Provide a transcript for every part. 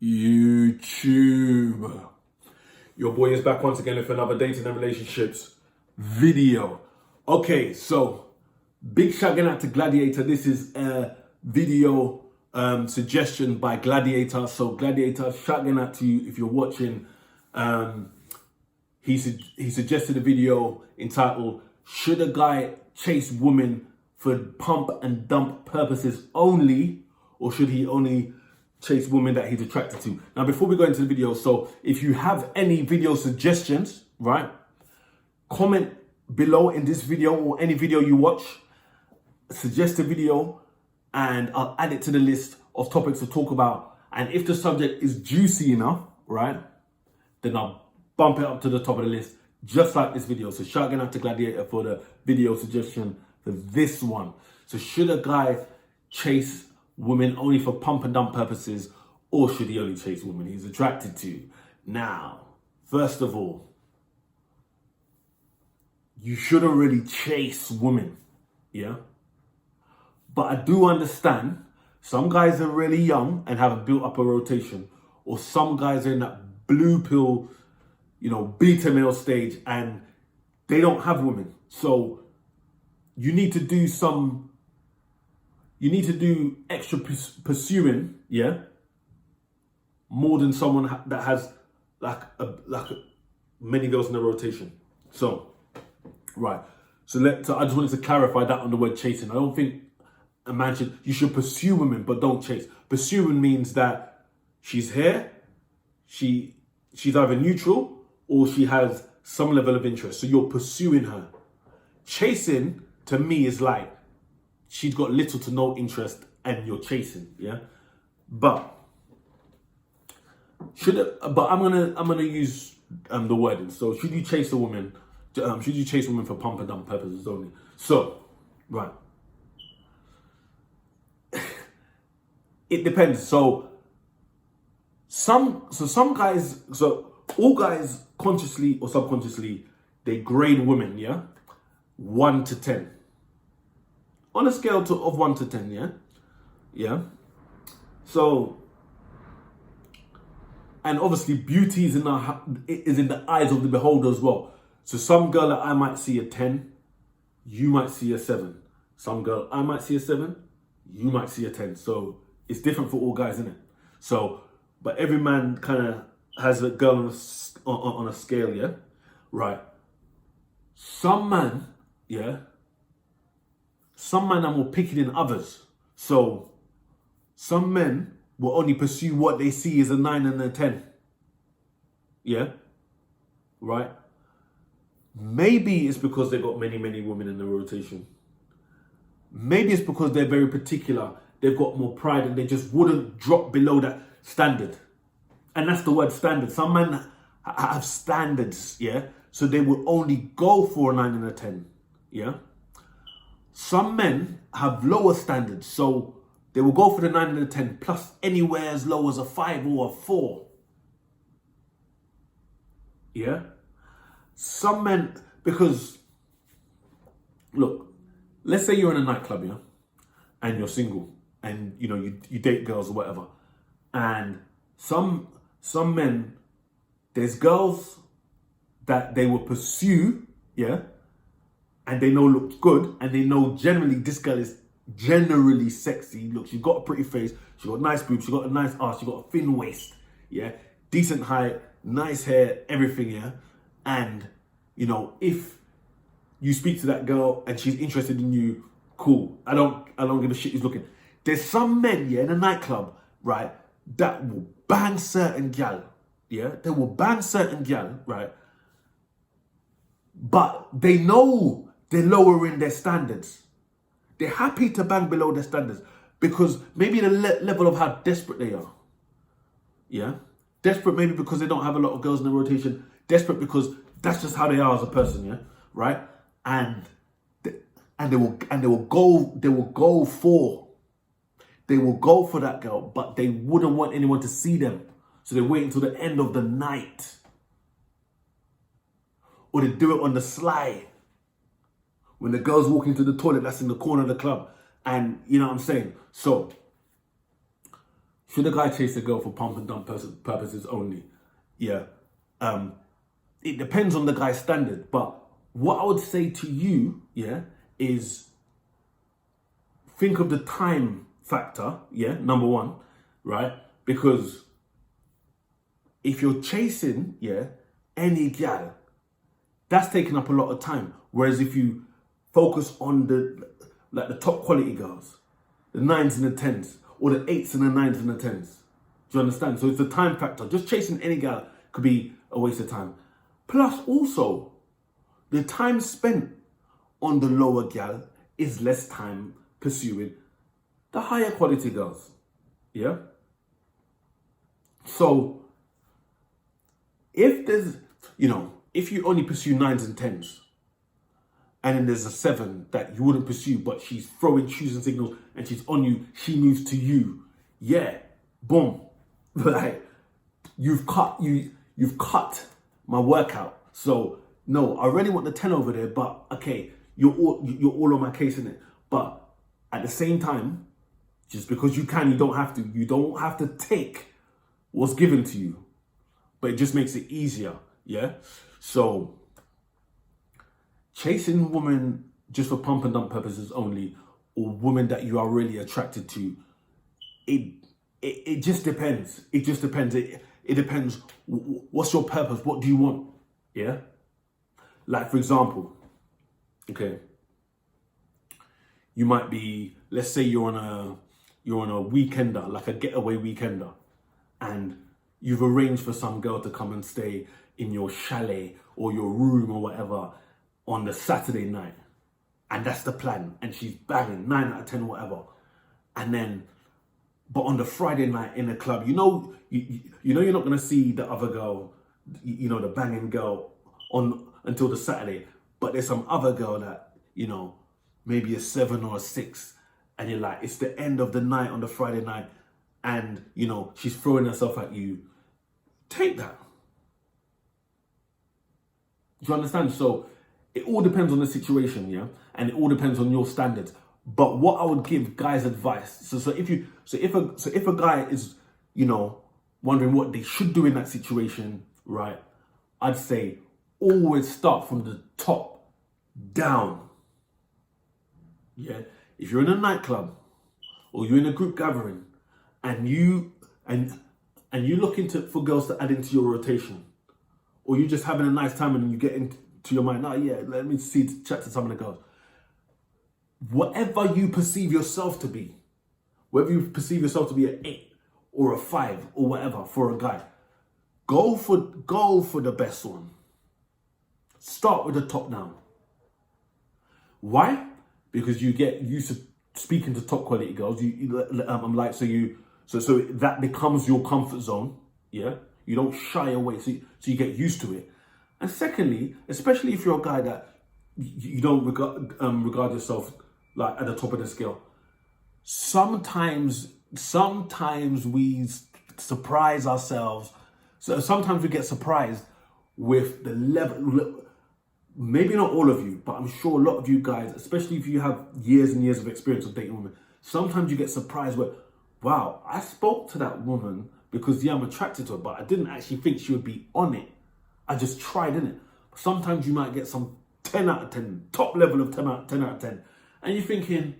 YouTube. Your boy is back once again with another dating and relationships video. Okay, so big shout out to Gladiator. This is a video suggestion by Gladiator. So Gladiator, shout out to you if you're watching. He suggested a video entitled "Should a Guy Chase Women for Pump and Dump Purposes Only, or should he only chase women that he's attracted to?" Now, before we go into the video, so if you have any video suggestions, right, comment below in this video or any video you watch, suggest a video and I'll add it to the list of topics to talk about. And if the subject is juicy enough, right, then I'll bump it up to the top of the list, just like this video. So shout out to Gladiator for the video suggestion for this one. So should a guy chase women only for pump and dump purposes, or should he only chase women he's attracted to? Now, first of all, you shouldn't really chase women, yeah? But I do understand some guys are really young and have built up a rotation, or some guys are in that blue pill, beta male stage and they don't have women. So you need to do extra pursuing, yeah? More than someone that has many girls in the rotation. So, right. So I just wanted to clarify that on the word chasing. I don't think a man you should pursue women, but don't chase. Pursuing means that she's here, she's either neutral or she has some level of interest. So you're pursuing her. Chasing, to me, is like she's got little to no interest and you're chasing, yeah? But I'm gonna use the wording. So should you chase a woman? Should you chase women for pump and dump purposes only? So, right. It depends. So all guys, consciously or subconsciously, they grade women, yeah? 1 to 10. On a scale of 1 to 10, yeah? Yeah? So, and obviously beauty is in the eyes of the beholder as well. So some girl that I might see a 10, you might see a 7. Some girl I might see a 7, you might see a 10. So it's different for all guys, isn't it? So, but every man kind of has a girl on a scale, yeah? Right. Some man are more picky than others. So some men will only pursue what they see as a 9 and a 10. Yeah? Right? Maybe it's because they've got many, many women in the rotation. Maybe it's because they're very particular. They've got more pride and they just wouldn't drop below that standard. And that's the word standard. Some men have standards, yeah? So they will only go for a 9 and a 10, yeah? Some men have lower standards. So they will go for the 9 and the 10 plus anywhere as low as a 5 or a 4. Yeah? Some men, because, look, let's say you're in a nightclub, yeah? And you're single and, you date girls or whatever. And some men, there's girls that they will pursue, yeah? And they know looks good, and they know generally this girl is generally sexy. Look, she's got a pretty face, she's got nice boobs, she's got a nice arse, she's got a thin waist, yeah? Decent height, nice hair, everything, yeah? And, if you speak to that girl and she's interested in you, cool. I don't give a shit who's looking. There's some men, yeah, in a nightclub, right, that will bang certain gal, yeah? They will bang certain gal, right? But they know they're lowering their standards. They're happy to bang below their standards because maybe the level of how desperate they are. Yeah? Desperate maybe because they don't have a lot of girls in the rotation. Desperate because that's just how they are as a person, yeah? Right? And they will go for that girl, but they wouldn't want anyone to see them. So they wait until the end of the night. Or they do it on the sly. When the girl's walking to the toilet that's in the corner of the club. And you know what I'm saying? So, Should a guy chase a girl for pump and dump purposes only? Yeah. It depends on the guy's standard. But what I would say to you, yeah, is think of the time factor, yeah, number one, right? Because if you're chasing, yeah, any gal, that's taking up a lot of time. Whereas if you focus on the top quality girls, the 9s and the 10s, or the 8s and the 9s and the 10s. Do you understand? So it's the time factor. Just chasing any gal could be a waste of time. Plus also, the time spent on the lower gal is less time pursuing the higher quality girls. Yeah? So, if there's, if you only pursue 9s and 10s, and then there's a 7 that you wouldn't pursue, but she's throwing cues and signals and she's on you, she moves to you. Yeah, boom. Like, you've cut my workout. So no, I really want the 10 over there, but okay, you're all on my case in it. But at the same time, just because you can, you don't have to. You don't have to take what's given to you, but it just makes it easier. Yeah. So chasing women just for pump and dump purposes only, or women that you are really attracted to, it just depends. It just depends. It depends. What's your purpose? What do you want? Yeah. Like, for example, okay, you might be, let's say you're on a weekender, like a getaway weekender, and you've arranged for some girl to come and stay in your chalet or your room or whatever on the Saturday night. And that's the plan. And she's banging 9 out of 10, whatever. And then, but on the Friday night in the club, you're not going to see the other girl, the banging girl until the Saturday. But there's some other girl that, maybe a 7 or a 6. And you're like, it's the end of the night on the Friday night. And, she's throwing herself at you. Take that. Do you understand? So it all depends on the situation, yeah? And it all depends on your standards. But what I would give guys advice, so if a guy is, wondering what they should do in that situation, right? I'd say always start from the top down. Yeah. If you're in a nightclub or you're in a group gathering and you looking for girls to add into your rotation, or you're just having a nice time and you get into your mind, let me chat to some of the girls. Whatever you perceive yourself to be, whether you perceive yourself to be an 8 or a 5 or whatever for a guy, go for the best one. Start with the top down. Why? Because you get used to speaking to top quality girls. So that becomes your comfort zone. Yeah, you don't shy away. So you get used to it. And secondly, especially if you're a guy that you don't regard yourself like at the top of the scale, sometimes we surprise ourselves. So sometimes we get surprised with the level. Maybe not all of you, but I'm sure a lot of you guys, especially if you have years and years of experience of dating women, sometimes you get surprised with, wow, I spoke to that woman because, I'm attracted to her, but I didn't actually think she would be on it. I just tried, innit? Sometimes you might get some 10 out of 10, top level of 10 out of 10. And you're thinking,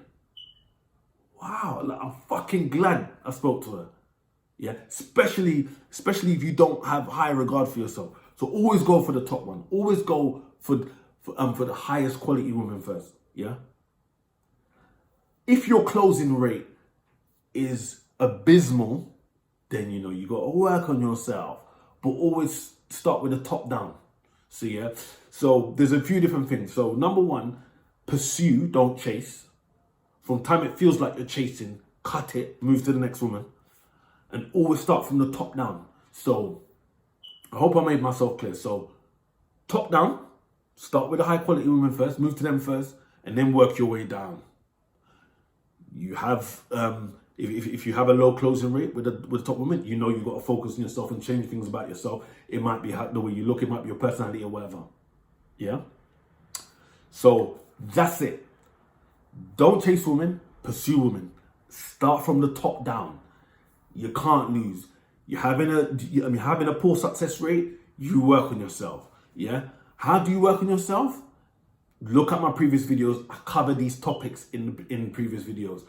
wow, I'm fucking glad I spoke to her. Yeah, especially if you don't have high regard for yourself. So always go for the top one. Always go for the highest quality woman first. Yeah. If your closing rate is abysmal, then you got to work on yourself. But always start with the top down. So yeah. So there's a few different things. So number one, pursue, don't chase. From time it feels like you're chasing, cut it, move to the next woman. And always start from the top down. So I hope I made myself clear. So top down, start with a high quality woman first, move to them first, and then work your way down. You have, if you have a low closing rate with the top woman, you've got to focus on yourself and change things about yourself. It might be the way you look, it might be your personality or whatever. Yeah? So that's it. Don't chase women, pursue women. Start from the top down. You can't lose. You're having a poor success rate. You work on yourself. Yeah. How do you work on yourself? Look at my previous videos. I cover these topics in previous videos.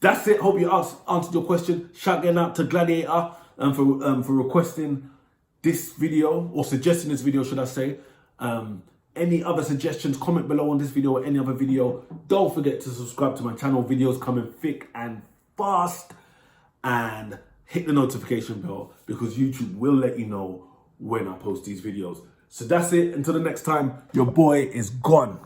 That's it. Hope you answered your question. Shout out to Gladiator for requesting this video, or suggesting this video, should I say. Any other suggestions, comment below on this video or any other video. Don't forget to subscribe to my channel. Videos coming thick and fast. And hit the notification bell, because YouTube will let you know when I post these videos. So that's it. Until the next time, your boy is gone.